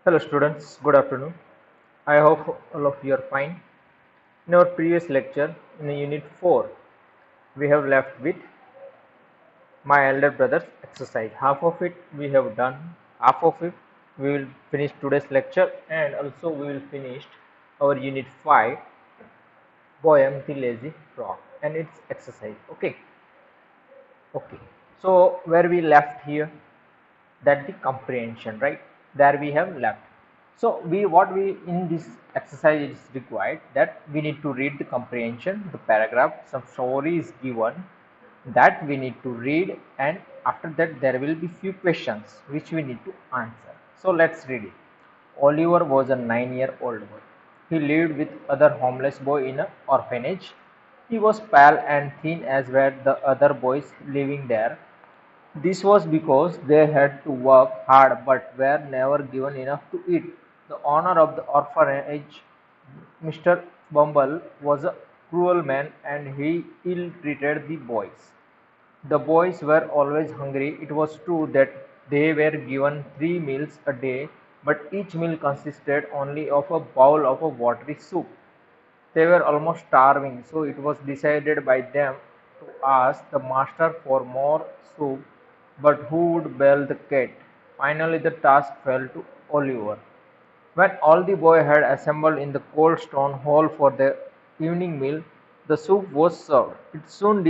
Hello students, good afternoon. I hope all of you are fine. In our previous lecture, in unit 4, we have left with my elder brother's exercise. Half of it we have done, half of it we will finish today's lecture, and also we will finish our unit 5, poem The Lazy Frog and its exercise. Okay. So where we left here, that the comprehension, right? There we have left. So we what we in this exercise is required that we need to read the comprehension, the paragraph, some story is given that we need to read, and after that there will be few questions which we need to answer. So let's read it. Oliver was a 9-year-old boy. He lived with other homeless boy in an orphanage. He was pale and thin as were the other boys living there. This was because they had to work hard but were never given enough to eat. The owner of the orphanage, Mr. Bumble, was a cruel man and he ill treated the boys. The boys were always hungry. It was true that they were given 3 meals a day, but each meal consisted only of a bowl of a watery soup. They were almost starving, so it was decided by them to ask the master for more soup, but who would bail the cat? Finally, the task fell to Oliver. When all the boys had assembled in the cold stone hall for their evening meal, the soup was served. It soon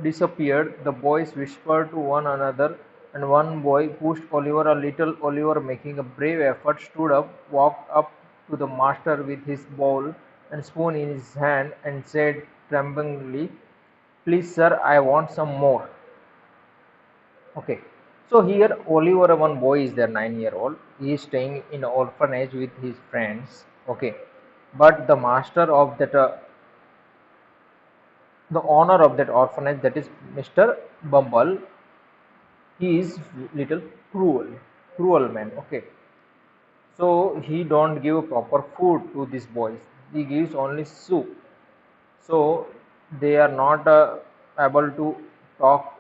disappeared. The boys whispered to one another, and one boy pushed Oliver a little. Oliver, making a brave effort, stood up, walked up to the master with his bowl and spoon in his hand, and said tremblingly, "Please, sir, I want some more." Okay. So here Oliver, one boy is there, 9-year-old. He is staying in orphanage with his friends. Okay. But the master of that, the owner of that orphanage, that is Mr. Bumble, he is little cruel man. Okay. So he don't give proper food to these boys. He gives only soup. So they are not able to talk.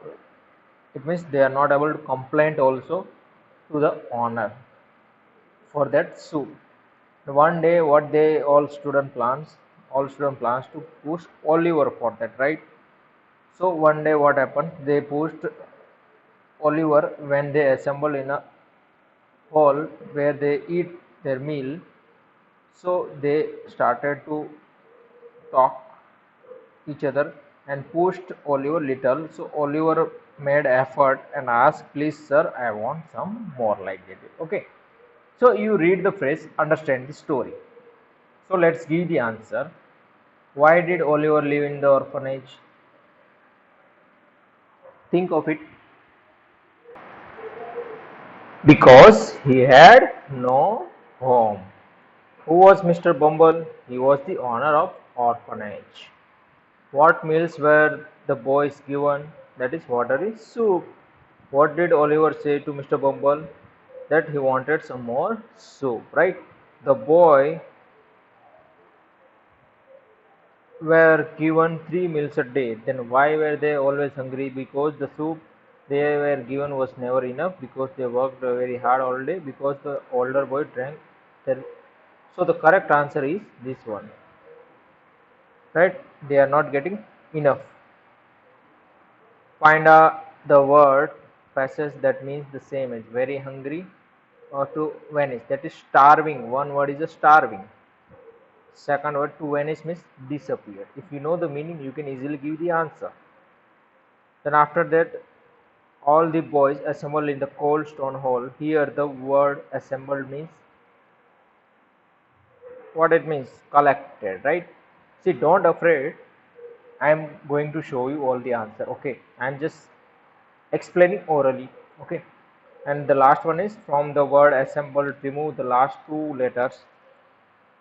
It means they are not able to complain also to the owner for that soup. One day, what they all student plans to push Oliver for that, right? So one day, what happened? They pushed Oliver when they assemble in a hall where they eat their meal. So they started to talk each other and pushed Oliver little. So Oliver made effort and asked, "Please, sir, I want some more," like that. Okay. So you read the phrase, understand the story. So let's give the answer. Why did Oliver live in the orphanage? Think of it. Because he had no home. Who was Mr. Bumble? He was the owner of orphanage. What meals were the boys given? That is watery soup. What did Oliver say to Mr. Bumble? That he wanted some more soup, right? The boy were given 3 meals a day. Then why were they always hungry? Because the soup they were given was never enough, because they worked very hard all day, because the older boy drank their. So the correct answer is this one, right? They are not getting enough. Find the word passage that means the same as very hungry or to vanish. That is starving. One word is a starving. Second word to vanish means disappear. If you know the meaning, you can easily give the answer. Then after that, all the boys assembled in the cold stone hall. Here the word assembled means what it means, collected, right? See, don't afraid. I am going to show you all the answer. Okay, I am just explaining orally. Okay, and the last one is from the word assembled, remove the last two letters.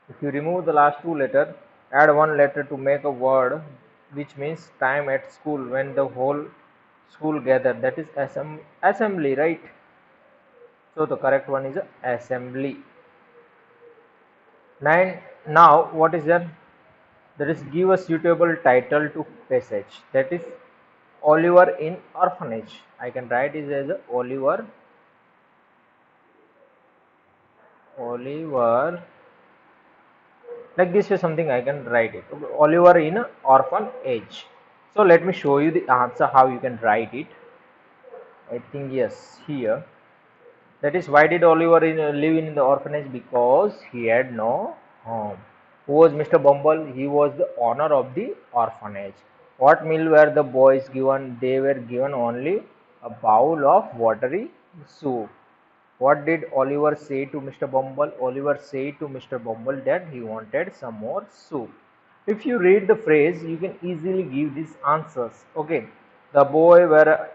If you remove the last two letters, add one letter to make a word which means time at school when the whole school gather. That is assembly, right? So the correct one is assembly. 9. Now what is that? That is give a suitable title to passage. That is Oliver in orphanage. I can write it as Oliver Oliver, like this is something I can write it. Oliver in a orphan age. So let me show you the answer how you can write it. I think yes, here. That is, why did Oliver live in the orphanage? Because he had no home. Who was Mr. Bumble? He was the owner of the orphanage. What meal were the boys given? They were given only a bowl of watery soup. What did Oliver say to Mr. Bumble? Oliver said to Mr. Bumble that he wanted some more soup. If you read the phrase, you can easily give these answers. Okay, the boy were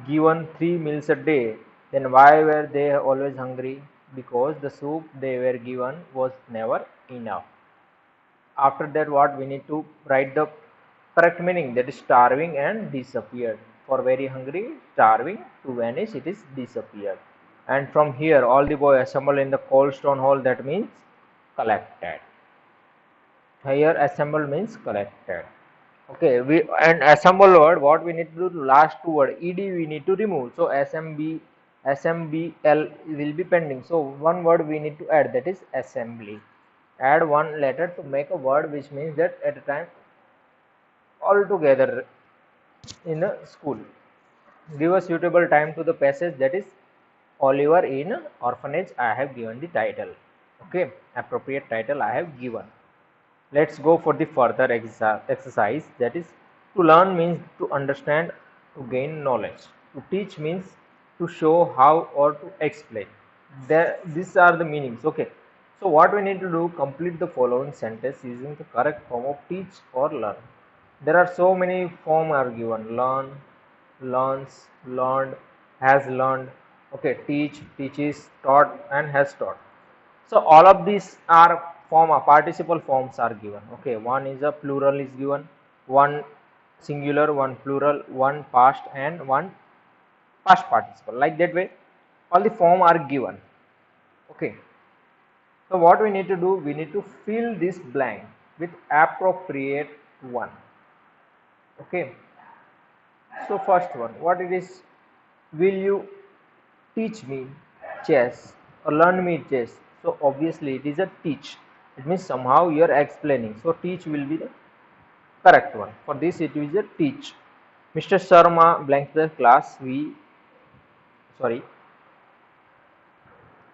given 3 meals a day. Then why were they always hungry? Because the soup they were given was never enough. After that, what we need to write the correct meaning, that is starving and disappeared. For very hungry, starving, to vanish, it is disappeared. And from here, all the boy assemble in the cold stone hall, that means collected. Here, assemble means collected. Okay, we and assemble word, what we need to do, last two word ed we need to remove. So SMBL will be pending. So one word we need to add, that is assembly. Add one letter to make a word, which means that at a time all together in a school. Give a suitable time to the passage, that is Oliver in orphanage. I have given the title. Okay, appropriate title I have given. Let's go for the further exercise, that is, to learn means to understand, to gain knowledge. To teach means to show how or to explain. These are the meanings. Okay. So what we need to do, complete the following sentence using the correct form of teach or learn. There are so many form are given: learn, learns, learned, has learned. Okay, teach, teaches, taught, and has taught. So all of these are participle forms are given. Okay, one is a plural is given, one singular, one plural, one past, and one past participle. Like that way, all the form are given. Okay. So what we need to do, we need to fill this blank with appropriate one. Okay. So first one, what it is? Will you teach me chess or learn me chess? So obviously it is a teach. It means somehow you are explaining. So teach will be the correct one. For this it is a teach. Mr. Sharma blank the class V, sorry,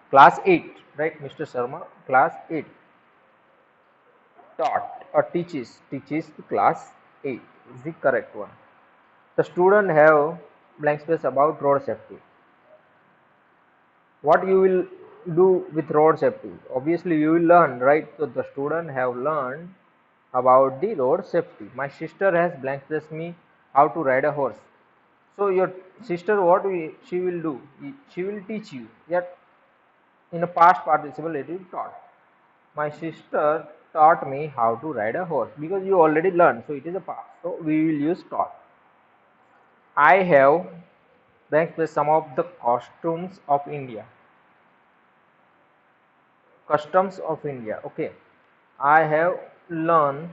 class 8, right? Mr. Sharma class 8 taught or teaches to class 8 is the correct one. The student have blank space about road safety. What you will do with road safety? Obviously you will learn, right? So the student have learned about the road safety. My sister has blank space me how to ride a horse. So your sister, she will do, she will teach you. Yet in a past participle it is taught. My sister taught me how to ride a horse, because you already learned, so it is a past, so we will use taught. I have blank space some of the costumes of India. Customs of India. Okay, I have learned.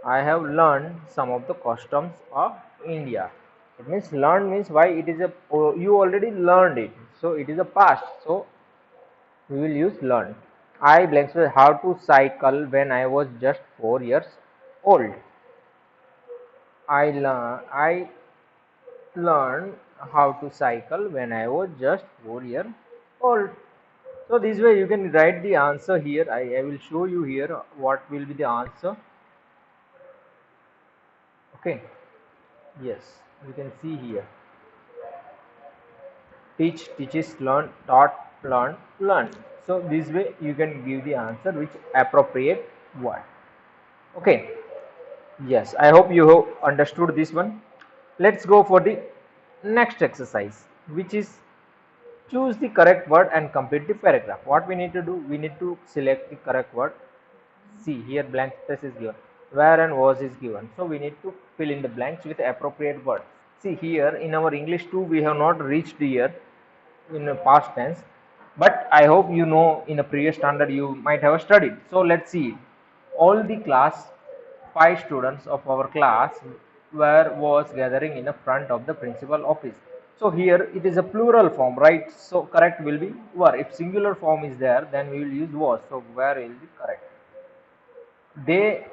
I have learned some of the customs of India. It means learn means why it is a, you already learned it, so it is a past. So we will use learn. I blank space how to cycle when I was just 4 years old. I learned how to cycle when I was just 4 years old. So this way you can write the answer here. I will show you here what will be the answer. Okay. Yes, you can see here. Teach, teaches, learn, taught, learn, learn. So this way you can give the answer which appropriate word. Okay. Yes, I hope you have understood this one. Let's go for the next exercise, which is choose the correct word and complete the paragraph. What we need to do, we need to select the correct word. See here blank space is given, where and was is given, so we need to fill in the blanks with appropriate word. See here in our English 2 we have not reached here in a past tense, but I hope you know in a previous standard you might have studied. So let's see. All the class 5 students of our class was gathering in the front of the principal office. So here it is a plural form, right? So correct will be were. If singular form is there, then we will use was. So where will be correct. They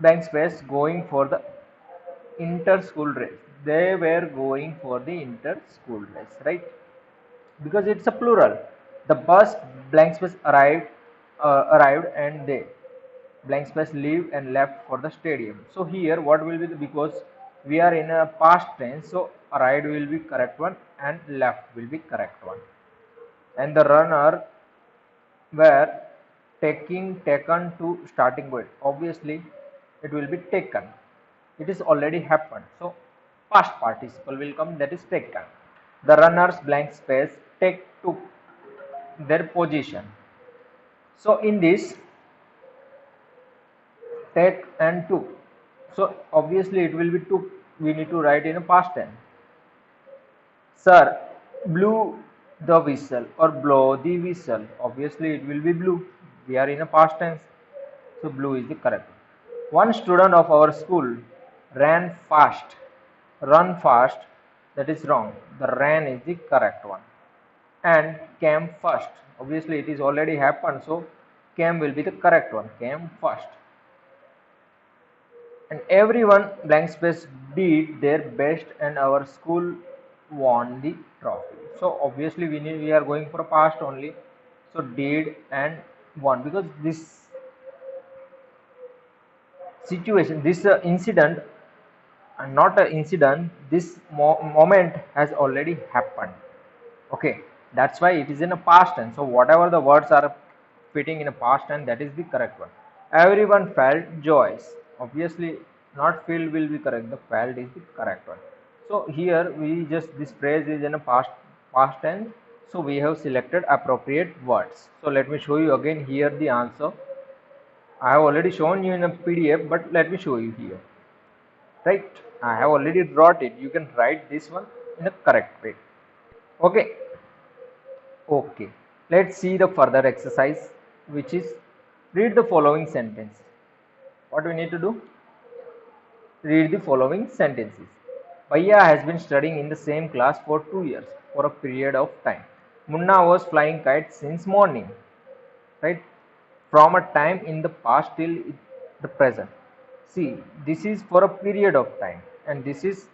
blank space going for the inter-school race. They were going for the inter-school race, right? Because it's a plural. The bus blank space arrived and they blank space leave and left for the stadium. So here what will be the, because we are in a past tense, so arrived will be correct one and left will be correct one. And the runner were taken to starting point. Obviously it will be taken. It is already happened. So past participle will come, that is taken. The runners blank space take took their position. So in this take and took. So obviously it will be took. We need to write in a past tense. Sir blew the whistle or blow the whistle. Obviously it will be blew. We are in a past tense. So blue is the correct one. One student of our school ran fast. Run fast. That is wrong. The ran is the correct one. And came first. Obviously it is already happened. So came will be the correct one. Came first. And everyone blank space did their best and our school won the trophy. So obviously we are going for a past only. So did and won, because this situation, this incident, and not an incident, this moment has already happened. Okay, that's why it is in a past tense. So whatever the words are fitting in a past tense, that is the correct one. Everyone felt joyous. Obviously not feel will be correct, the felt is the correct one. So here we just, this phrase is in a past tense, so we have selected appropriate words. So let me show you again here the answer. I have already shown you in a PDF, but let me show you here. Right? I have already brought it. You can write this one in a correct way. Okay. Okay. Let's see the further exercise, which is read the following sentence. What we need to do? Read the following sentences. Bhaiya has been studying in the same class for 2 years for a period of time. Munna was flying kites since morning. Right? From a time in the past till the present. See, this is for a period of time, and this is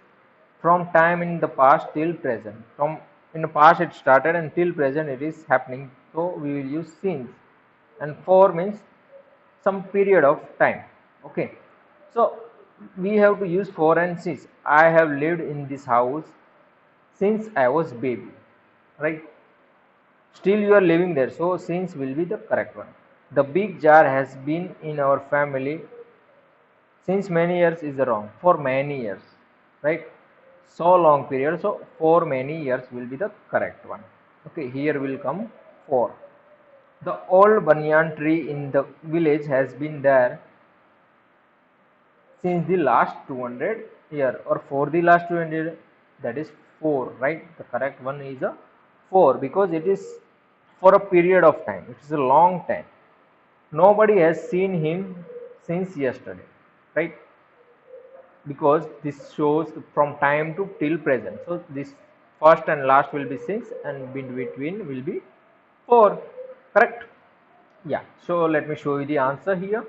from time in the past till present. From in the past it started and till present it is happening. So we will use since, and for means some period of time. Okay, so we have to use for and since. I have lived in this house since I was baby, right? Still you are living there, so since will be the correct one. The big jar has been in our family since many years is wrong. For many years, right? So long period, so for many years will be the correct one. Okay, here will come for. The old banyan tree in the village has been there since the last 200 year, or for the last 200, that is 4, right? The correct one is a 4, because it is for a period of time. It is a long time. Nobody has seen him since yesterday, right? Because this shows from time to till present. So this first and last will be since, and in between will be 4, correct? Yeah, so let me show you the answer here.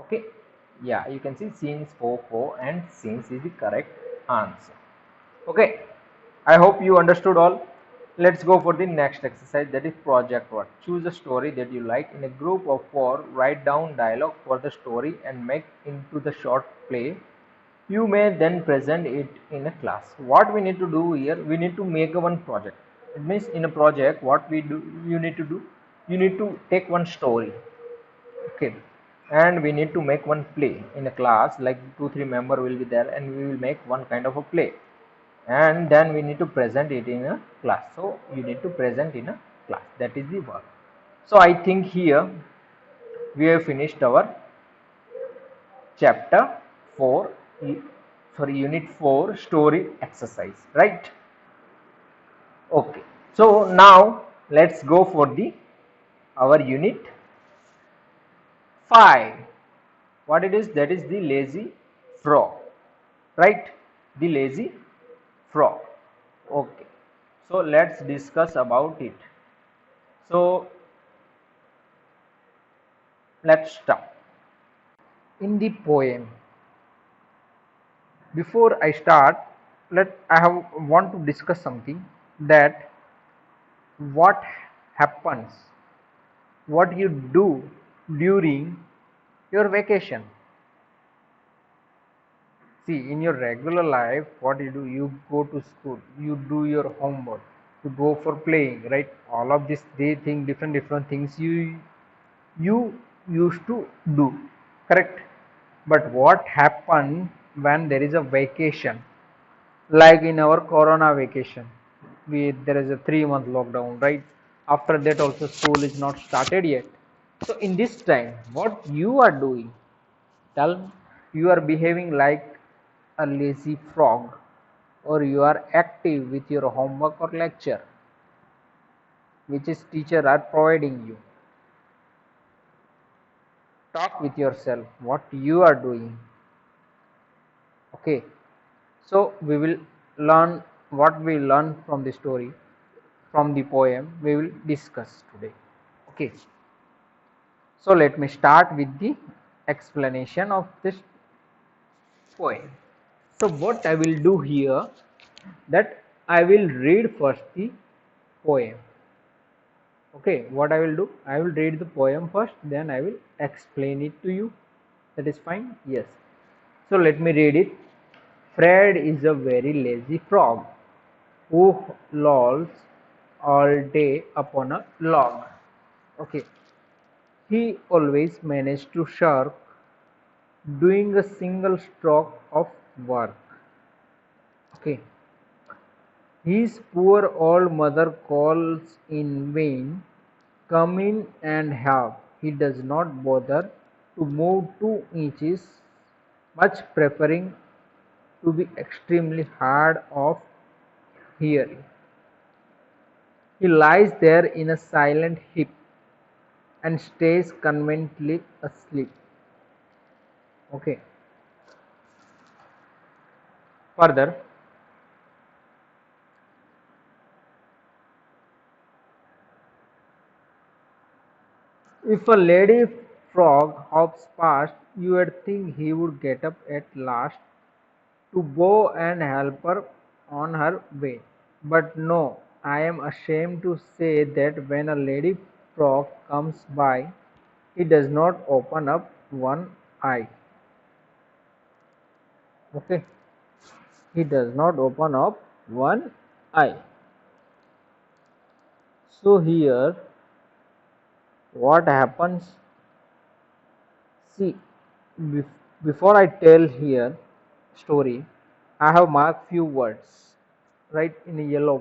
Okay, yeah, you can see since, for and since is the correct answer. Okay, I hope you understood all. Let's go for the next exercise, that is project work. Choose a story that you like. In a group of 4, write down dialogue for the story and make into the short play. You may then present it in a class. What we need to do here, we need to make a one project. It means in a project what we do, you need to do, you need to take one story. Okay, and we need to make one play in a class, like 2-3 member will be there, and we will make one kind of a play, and then we need to present it in a class. So you need to present in a class, that is the work. So I think here we have finished our chapter 4, sorry, unit 4 story exercise, right? Okay, so now let's go for the our unit 5. What it is, that is the lazy frog, right? The lazy frog. Okay, so let's discuss about it. So let's start. In the poem, before I start, let I have want to discuss something, that what happens, what you do during your vacation. See, in your regular life, what you do, you go to school, you do your homework, you go for playing, right? All of this, they think different things you used to do, correct? But what happened when there is a vacation, like in our corona vacation, we there is a 3 month lockdown, right? After that also school is not started yet. So in this time, what you are doing, tell me. You are behaving like a lazy frog, or you are active with your homework or lecture which is teacher are providing you. Talk with yourself what you are doing. Okay, so we will learn what we learn from the story, from the poem we will discuss today. Okay, so let me start with the explanation of this poem. So what I will do here, that I will read first the poem. Okay, what I will do, I will read the poem first, then I will explain it to you. That is fine? Yes. So let me read it. Fred is a very lazy frog who lolls all day upon a log. Okay, he always managed to shirk doing a single stroke of work. Okay, his poor old mother calls in vain, "Come in and help." He does not bother to move 2 inches, much preferring to be extremely hard of hearing. He lies there in a silent heap and stays conveniently asleep. Okay. Further, if a lady frog hops past, you would think he would get up at last to go and help her on her way. But no, I am ashamed to say that when a lady frog comes by, he does not open up one eye. Okay, he does not open up one eye. So here, what happens? See, before I tell here story, I have marked few words, right, in a yellow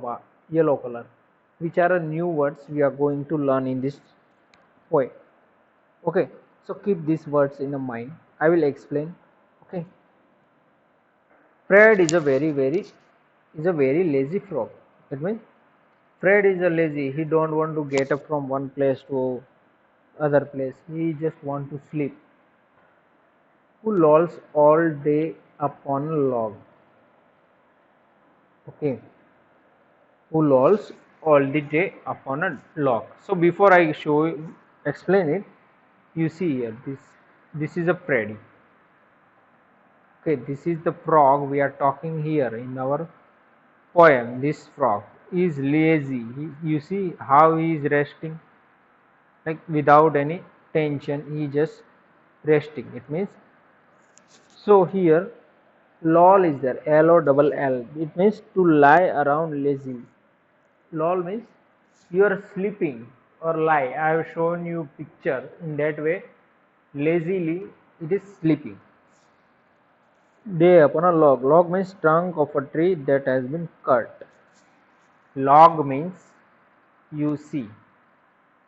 color, which are new words we are going to learn in this poem. Okay, so keep these words in your mind. I will explain. Okay, Fred is a very lazy frog. That means Fred is a lazy. He don't want to get up from one place to other place. He just want to sleep. Who lolls all day upon a log. Okay, who lolls all the day upon a log. So before I explain it, you see here, this is a prairie. Okay, this is the frog we are talking here in our poem. This frog is lazy. You see how he is resting, like without any tension. He just resting. It means, so here lol is there, LOLL. It means to lie around lazy. Lol means you are sleeping or lie. I have shown you picture in that way. Lazily it is sleeping. Day upon a log. Log means trunk of a tree that has been cut. Log means, you see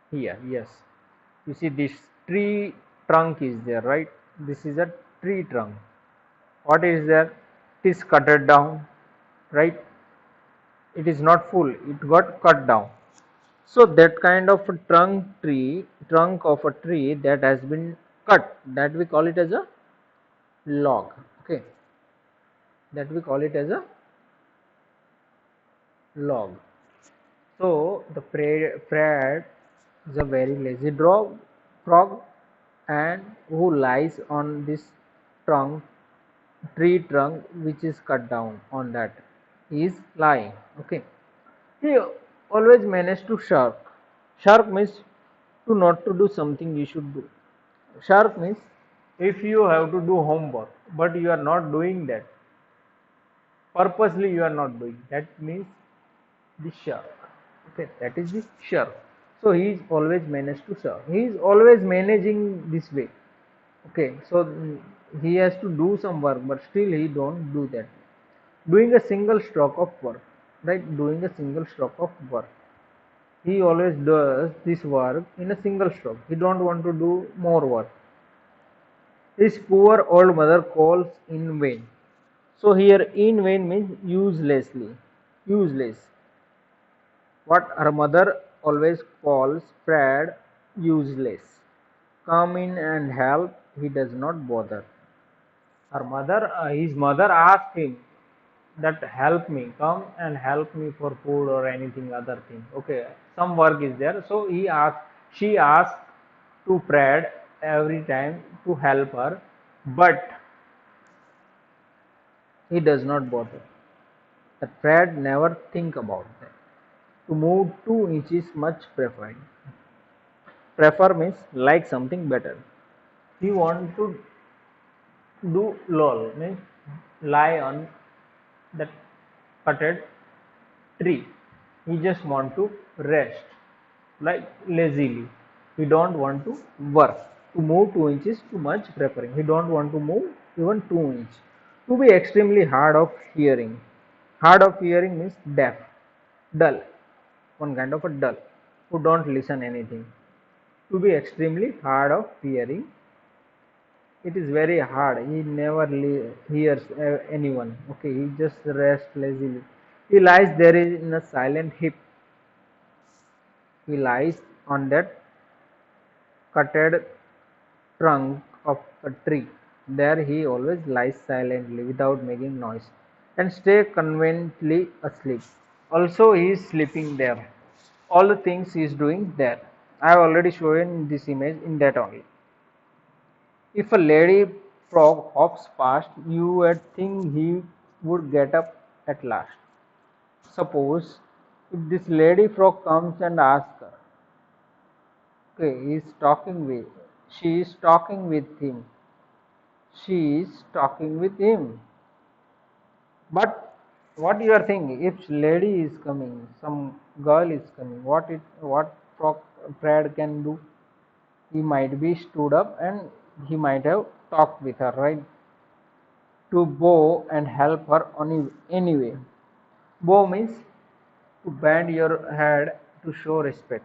here, yes. You see this tree trunk is there, right? This is a tree trunk. What is there? It is cutted down, right? It is not full, it got cut down. So that kind of a trunk of a tree that has been cut, that we call it as a log. Okay, that we call it as a log. So the Fred is a very lazy frog, and who lies on this trunk, tree trunk, which is cut down on that. He is lying. Okay. He always managed to shirk. Shirk means to not to do something you should do. Shirk means if you have to do homework but you are not doing that, purposely you are not doing, that means the shirk. Okay, that is the shirk. So he is always managed to shirk. He is always managing this way. Okay, so he has to do some work but still he don't do that. Doing a single stroke of work, right? Doing a single stroke of work. He always does this work in a single stroke. He don't want to do more work. His poor old mother calls in vain. So here in vain means uselessly. Useless. What her mother always calls Fred useless. Come in and help, he does not bother. His mother asked him that help me, come and help me for food or anything other thing. Okay, some work is there. So she asked to Fred every time to help her, but he does not bother. That Fred never think about that. To move 2 inches much preferred. Prefer means like something better. He want to do lol means lie on that cutted tree. He just want to rest like lazily. He don't want to work. To move 2 inches too much preferring. He don't want to move even 2 inches. To be extremely hard of hearing. Hard of hearing means deaf, dull. One kind of a dull who don't listen anything. To be extremely hard of hearing, it is very hard. He never hears anyone. Okay, he just rests lazily. He lies there in a silent heap. He lies on that cutted trunk of a tree. There he always lies silently without making noise and stay conveniently asleep. Also he is sleeping there. All the things he is doing there. I have already shown this image in that only. If a lady frog hops past, you would think he would get up at last. Suppose if this lady frog comes and asks her, okay, she is talking with him. She is talking with him. But what you are thinking? If lady is coming, some girl is coming, what frog Fred can do? He might be stood up and he might have talked with her, right? To bow and help her on anyway. Bow means to bend your head to show respect.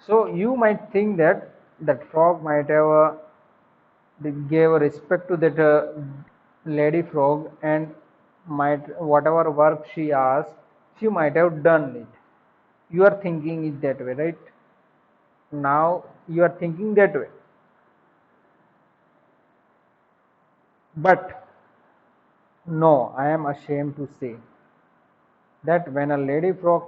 So you might think that that frog might have gave a respect to that lady frog and might whatever work she asked, she might have done it. You are thinking it that way, right? Now you are thinking that way. But no, I am ashamed to say that when a lady frog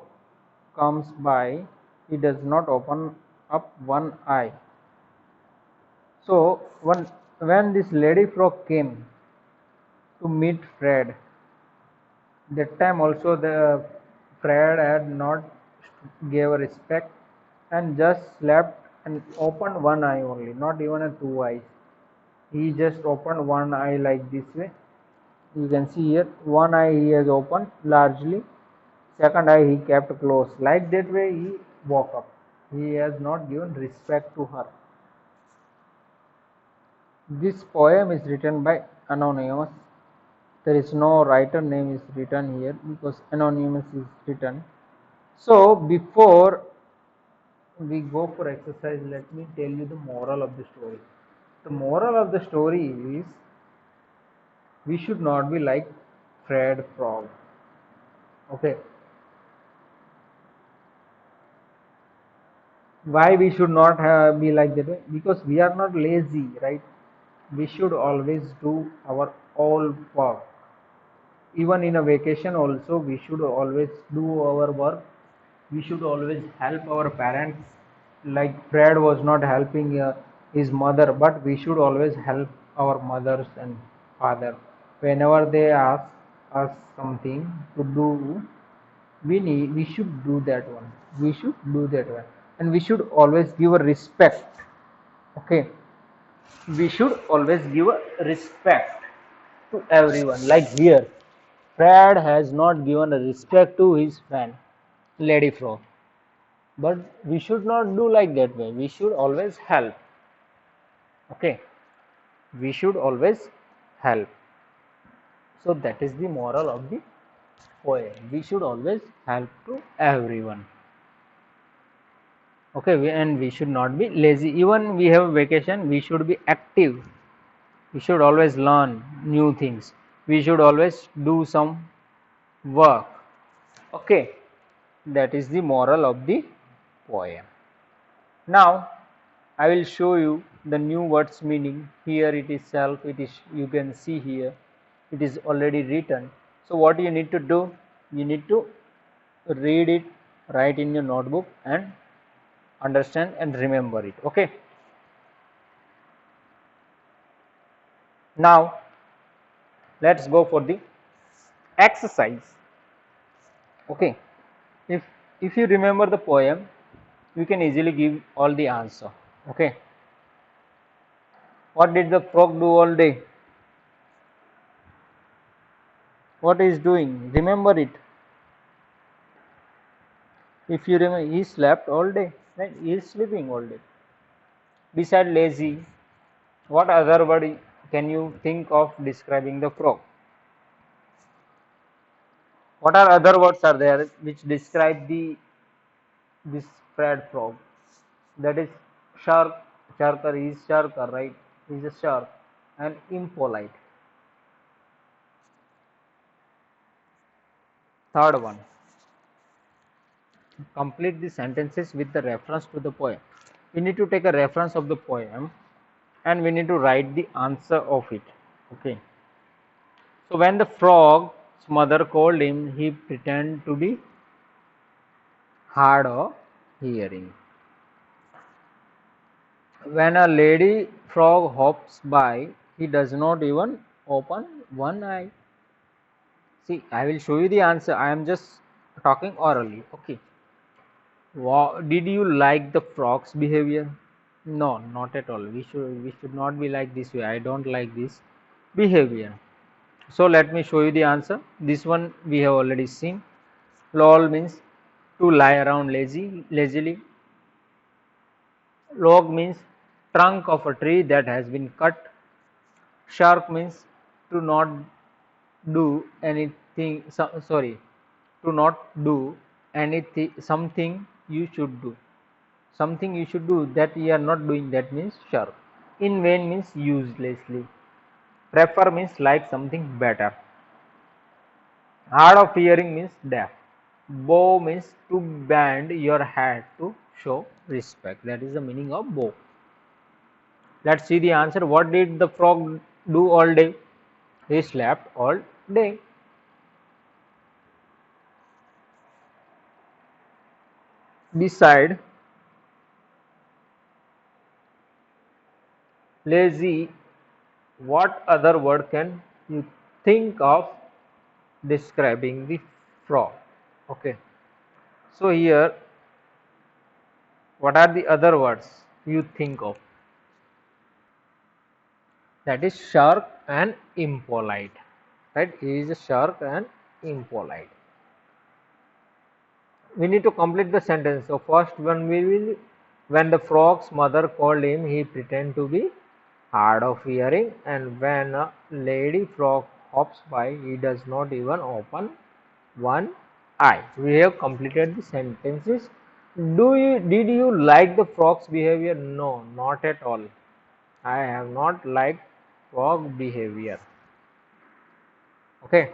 comes by, he does not open up one eye. So when this lady frog came to meet Fred, that time also the Fred had not gave a respect and just slept and opened one eye only, not even a two eyes. He just opened one eye like this way. You can see here one eye he has opened largely, second eye he kept closed. Like that way he woke up. He has not given respect to her. This poem is written by Anonymous. There is no writer name is written here because Anonymous is written. So before we go for exercise, let me tell you the moral of the story. The moral of the story is we should not be like Fred Frog. Okay. Why we should not be like that way? Because we are not lazy, right? We should always do our all work. Even in a vacation also, we should always do our work. We should always help our parents. Like Fred was not helping his mother, but we should always help our mothers and father whenever they ask us something to do. We should do that one. We should do that one, and we should always give a respect. Okay, we should always give a respect to everyone. Like here, Fred has not given a respect to his friend, Lady Frog. But we should not do like that way. We should always help. Okay, we should always help. So that is the moral of the poem. We should always help to everyone. Okay, and we should not be lazy. Even we have vacation, we should be active. We should always learn new things. We should always do some work. Okay, that is the moral of the poem. Now I will show you the new words meaning. Here it is self, it is, you can see here it is already written. So what you need to do, you need to read it, write in your notebook and understand and remember it. Okay, now let's go for the exercise. Okay, if you remember the poem, you can easily give all the answer. Okay, what did the frog do all day? What is doing? Remember it. If you remember, he slept all day, right? He is sleeping all day. Beside lazy, what other word can you think of describing the frog? What are other words are there which describe the this Fred frog? That is shark. Sharker is sharker, right? He is a shark and impolite. Third one, complete the sentences with the reference to the poem. We need to take a reference of the poem and we need to write the answer of it. Okay. So when the frog's mother called him, he pretended to be hard of hearing. When a lady frog hops by, he does not even open one eye. See, I will show you the answer. I am just talking orally. Okay. Wow. Did you like the frog's behavior? No, not at all. We should not be like this way. I don't like this behavior. So let me show you the answer. This one we have already seen. Lol means to lie around lazily. Log means trunk of a tree that has been cut. Shark means to not do anything. Sorry, to not do anything. Something you should do. Something you should do that you are not doing. That means shark. In vain means uselessly. Prefer means like something better. Hard of hearing means deaf. Bow means to bend your head to show respect. That is the meaning of bow. Let's see the answer. What did the frog do all day? He slept all day. Beside lazy, what other word can you think of describing the frog? Okay. So here, what are the other words you think of? That is shark and impolite. Right? He is a shark and impolite. We need to complete the sentence. So first one we will, when the frog's mother called him, he pretended to be hard of hearing, and when a lady frog hops by, he does not even open one eye. We have completed the sentences. Did you like the frog's behavior? No, not at all. I have not liked frog behavior. Okay.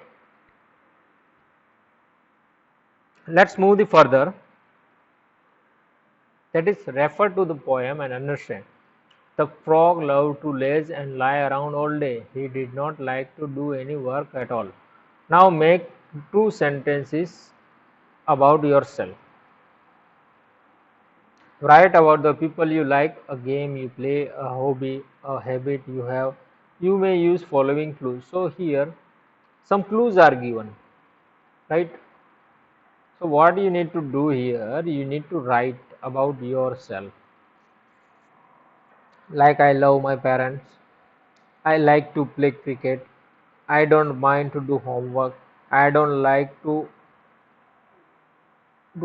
Let's move the further. That is, refer to the poem and understand. The frog loved to laze and lie around all day. He did not like to do any work at all. Now make two sentences about yourself. Write about the people you like, a game you play, a hobby, a habit you have. You may use following clues. So here some clues are given, right? So what you need to do here, you need to write about yourself. Like I love my parents. I like to play cricket. I don't mind to do homework. I don't like to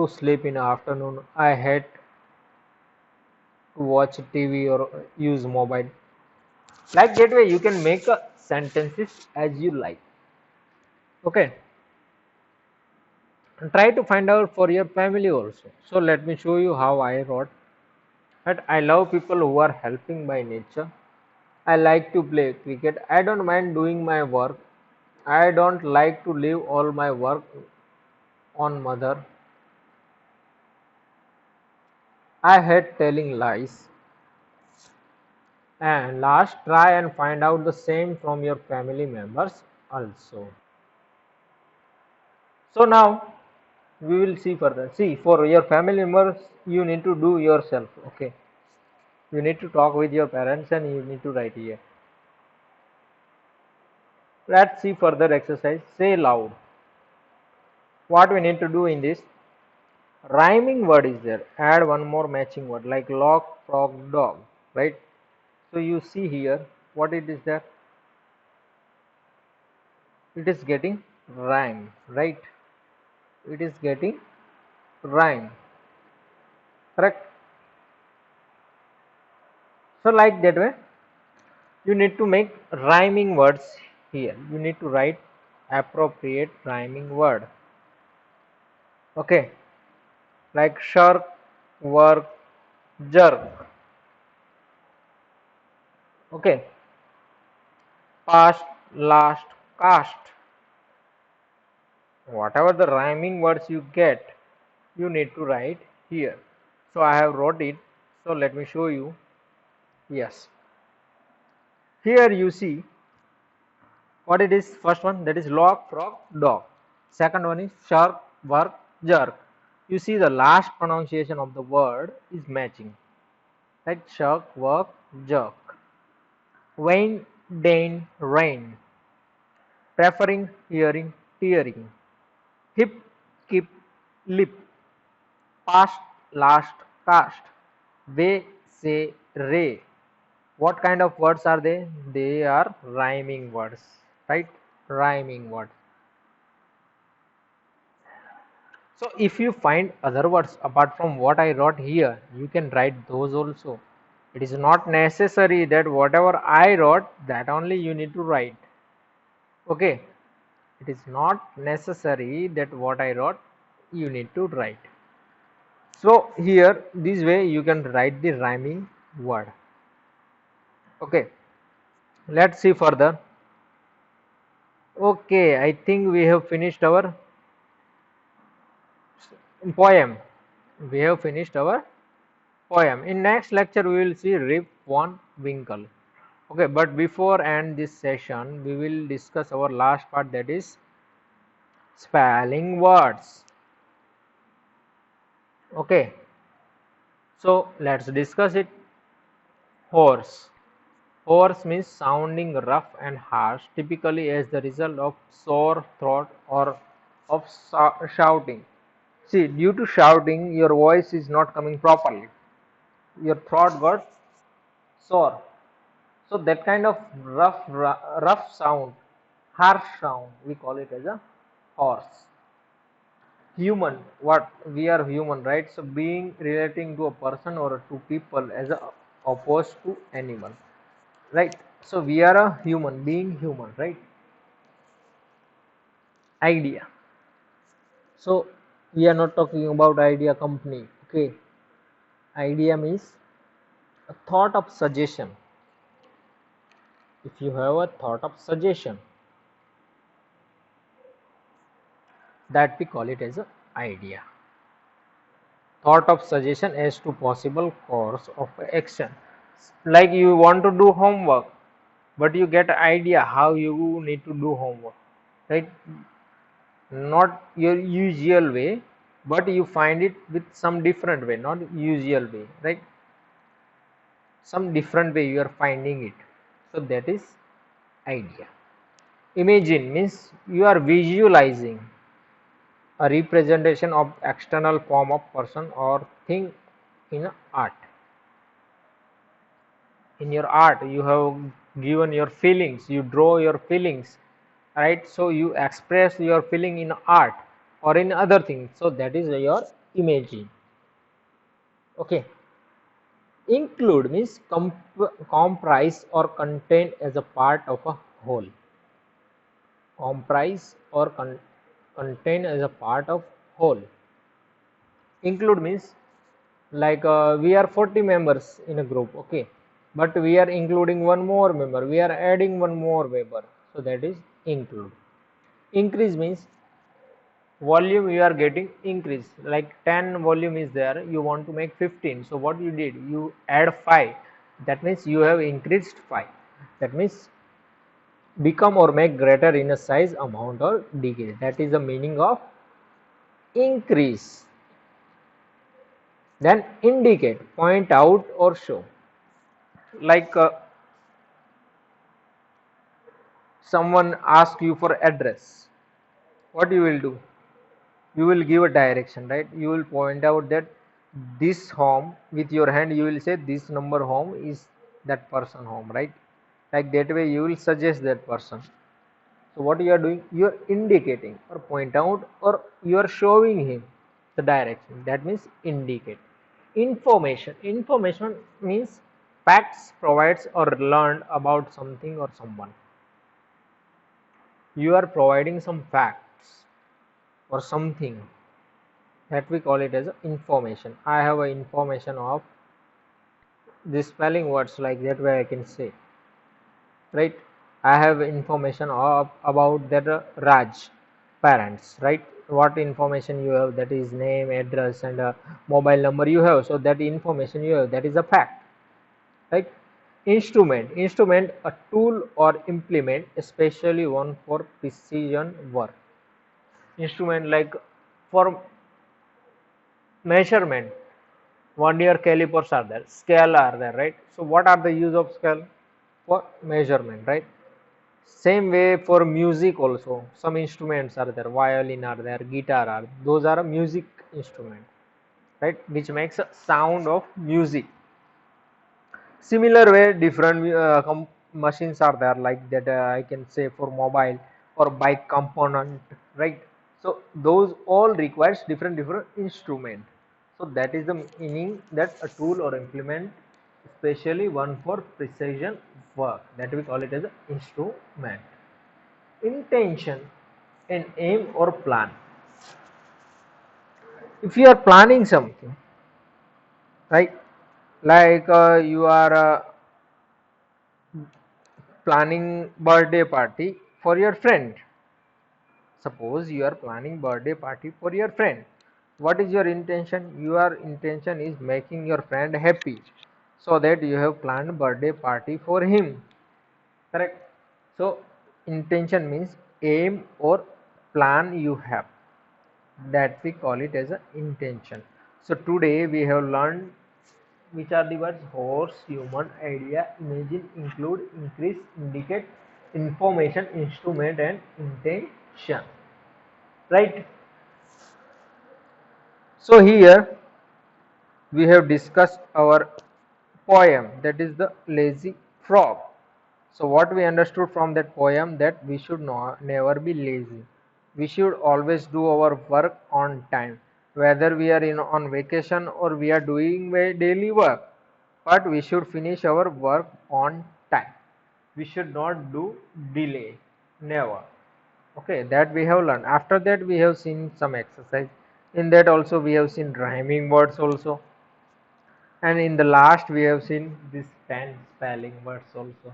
sleep in the afternoon. I hate to watch TV or use mobile. Like that way you can make sentences as you like. Okay. And try to find out for your family also. So let me show you how I wrote. That I love people who are helping by nature. I like to play cricket. I don't mind doing my work. I don't like to leave all my work on mother. I hate telling lies. And last, try and find out the same from your family members also. So now we will see further. See, for your family members, you need to do yourself. Okay, you need to talk with your parents and you need to write here. Let's see further exercise. Say loud. What we need to do in this, rhyming word is there. Add one more matching word like lock, frog, dog. Right. So you see here what it is there. It is getting rhyme. Right. It is getting rhyme. Correct. So like that way, you need to make rhyming words here. You need to write appropriate rhyming word. Okay, like shirk, work, jerk. Okay, past, last, cast. Whatever the rhyming words you get, you need to write here. So I have wrote it. So let me show you. Yes. Here you see what it is. First one, that is lock, frog, dog. Second one is shark, work, jerk. You see the last pronunciation of the word is matching. Right? Shark, work, jerk. Vain, Dane, rain. Preferring, hearing, tearing. Hip, skip, lip. Past, last, cast. Way, say, ray. What kind of words are they? They are rhyming words. Right? Rhyming words. So if you find other words apart from what I wrote here, you can write those also. It is not necessary that whatever I wrote, that only you need to write. Okay. It is not necessary that what I wrote, you need to write. So here, this way you can write the rhyming word. Okay. Let's see further. Okay, I think we have finished our poem. We have finished our poem. In next lecture, we will see Rip Van Winkle. Okay, but before end this session, we will discuss our last part, that is spelling words. Okay, so let's discuss it. Hoarse. Hoarse means sounding rough and harsh, typically as the result of sore throat or of shouting. See, due to shouting, your voice is not coming properly. Your throat got sore. So that kind of rough sound, harsh sound, we call it as a hoarse. Human, what we are human, right? So being relating to a person or to people as a opposed to animal, right? So we are a human being, human, right? Idea. So we are not talking about idea company. Okay, idea means a thought of suggestion. If you have a thought of suggestion, that we call it as a idea. Thought of suggestion as to possible course of action. Like you want to do homework, but you get idea how you need to do homework. right? Not your usual way, but you find it with some different way, not usual way, right? Some different way you are finding it. So that is idea. Imagine means you are visualizing a representation of external form of person or thing in art. In your art you have given your feelings, you draw your feelings, right? So you express your feeling in art or in other things, so that is your imaging. Okay. Include means comprise or contain as a part of a whole. Comprise or contain as a part of whole. Include means like we are 40 members in a group, okay, but we are including one more member, we are adding one more member, so that is include. Increase means volume you are getting increase, like 10 volume is there, you want to make 15, so what you did, you add 5, that means you have increased 5, that means become or make greater in a size, amount or decrease, that is the meaning of increase. Then indicate, point out or show, like someone asks you for address, what you will do, you will give a direction, right? You will point out that this home with your hand, you will say this number home is that person home, right? Like that way you will suggest that person. So what you are doing, you are indicating or point out or you are showing him the direction, that means indicate. Information, information means facts provides or learned about something or someone. You are providing some facts or something, that we call it as information. I have a information of this spelling words, like that way I can say, right? I have information of about that Raj parents, right? What information you have, that is name, address and mobile number you have, so that information you have, that is a fact, right? Instrument, instrument a tool or implement, especially one for precision work. Instrument like for measurement, 1 year calipers are there, scale are there, right? So what are the use of scale? For measurement, right? Same way for music also, some instruments are there, violin are there, guitar are, those are a music instrument, right? Which makes a sound of music. Similar way, different machines are there, like that I can say for mobile or bike component, right? So those all requires different instrument. So that is the meaning, that a tool or implement, especially one for precision work, that we call it as an instrument. Intention, an aim or plan. If you are planning something, right, like you are planning birthday party for your friend. Suppose you are planning birthday party for your friend. What is your intention? Your intention is making your friend happy, so that you have planned birthday party for him. Correct? So intention means aim or plan you have. That we call it as an intention. So today we have learned which are the words horse, human, idea, imagine, include, increase, indicate, information, instrument and intention. Right? So here we have discussed our poem, that is the lazy frog. So what we understood from that poem, that we should never be lazy. We should always do our work on time, whether we are in on vacation or we are doing daily work. But we should finish our work on time. We should not do delay, never. Okay, that we have learned. After that, we have seen some exercise. In that also we have seen rhyming words also, and in the last we have seen this 10 spelling words also.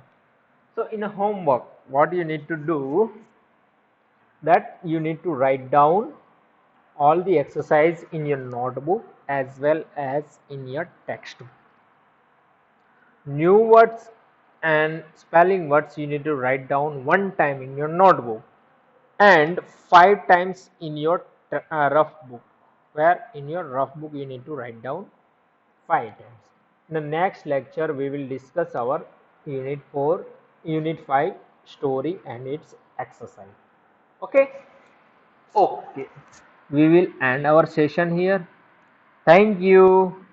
So in a homework, what you need to do, that you need to write down all the exercise in your notebook as well as in your textbook. New words and spelling words you need to write down one time in your notebook. and 5 times in your rough book, where in your rough book you need to write down 5 times. In the next lecture we will discuss our unit 4, unit 5 story and its exercise. Okay. Okay, we will end our session here. Thank you.